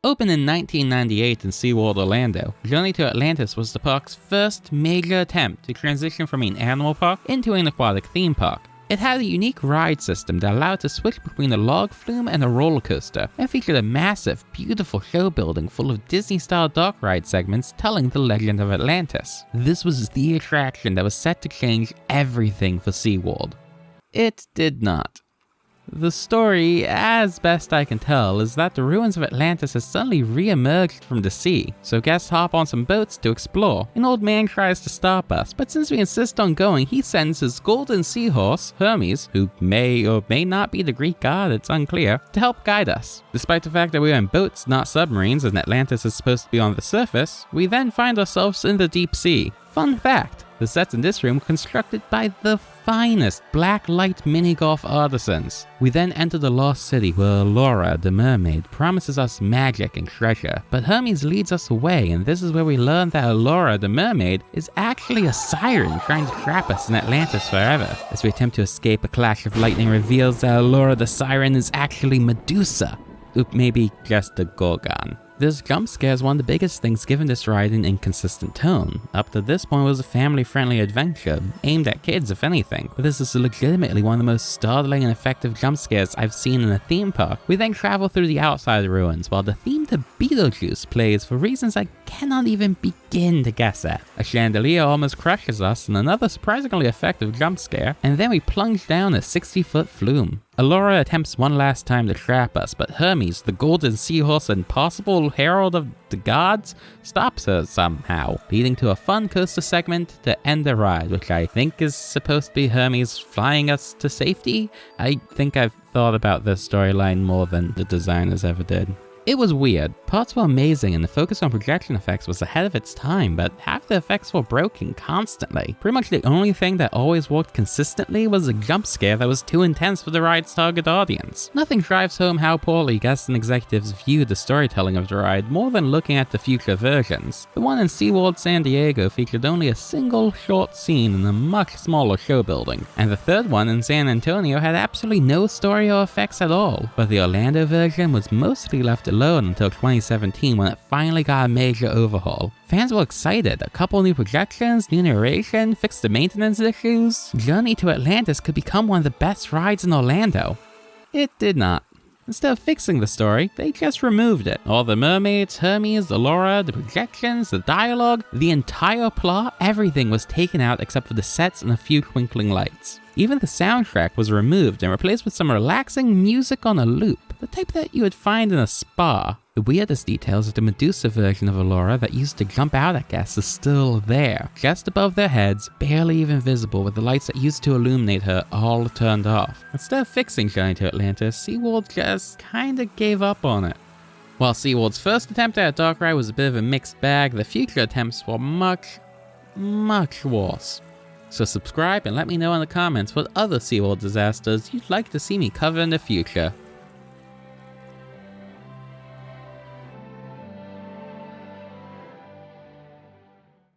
Opened in 1998 in SeaWorld Orlando, Journey to Atlantis was the park's first major attempt to transition from an animal park into an aquatic theme park. It had a unique ride system that allowed it to switch between a log flume and a roller coaster, and featured a massive, beautiful show building full of Disney-style dark ride segments telling the legend of Atlantis. This was the attraction that was set to change everything for SeaWorld. It did not. The story, as best I can tell, is that the ruins of Atlantis has suddenly re-emerged from the sea, so guests hop on some boats to explore. An old man tries to stop us, but since we insist on going, he sends his golden seahorse, Hermes, who may or may not be the Greek god, it's unclear, to help guide us. Despite the fact that we are in boats, not submarines, and Atlantis is supposed to be on the surface, we then find ourselves in the deep sea. Fun fact, the sets in this room were constructed by the finest black light mini-golf artisans. We then enter the lost city where Laura, the mermaid, promises us magic and treasure, but Hermes leads us away, and this is where we learn that Laura, the mermaid, is actually a siren trying to trap us in Atlantis forever. As we attempt to escape, a clash of lightning reveals that Laura the siren is actually Medusa. Oop, maybe just a Gorgon. This jump scare is one of the biggest things given this ride an inconsistent tone. Up to this point it was a family-friendly adventure, aimed at kids if anything, but this is legitimately one of the most startling and effective jump scares I've seen in a theme park. We then travel through the outside ruins while the theme to Beetlejuice plays for reasons I cannot even begin to guess at. A chandelier almost crushes us in another surprisingly effective jump scare, and then we plunge down a 60-foot flume. Allura attempts one last time to trap us, but Hermes, the golden seahorse and possible herald of the gods, stops her somehow, leading to a fun coaster segment to end the ride, which I think is supposed to be Hermes flying us to safety? I think I've thought about this storyline more than the designers ever did. It was weird. Parts were amazing and the focus on projection effects was ahead of its time, but half the effects were broken constantly. Pretty much the only thing that always worked consistently was a jump scare that was too intense for the ride's target audience. Nothing drives home how poorly guests and executives viewed the storytelling of the ride more than looking at the future versions. The one in SeaWorld San Diego featured only a single short scene in a much smaller show building, and the third one in San Antonio had absolutely no story or effects at all, but the Orlando version was mostly left alone until 2017 when it finally got a major overhaul. Fans were excited, a couple new projections, new narration, fixed the maintenance issues. Journey to Atlantis could become one of the best rides in Orlando. It did not. Instead of fixing the story, they just removed it. All the mermaids, Hermes, Allura, the projections, the dialogue, the entire plot, everything was taken out except for the sets and a few twinkling lights. Even the soundtrack was removed and replaced with some relaxing music on a loop, the type that you would find in a spa. The weirdest details of the Medusa version of Allura that used to jump out at guests is still there, just above their heads, barely even visible, with the lights that used to illuminate her all turned off. Instead of fixing Journey to Atlantis, SeaWorld just kinda gave up on it. While SeaWorld's first attempt at a dark ride was a bit of a mixed bag, the future attempts were much worse. So subscribe and let me know in the comments what other SeaWorld disasters you'd like to see me cover in the future.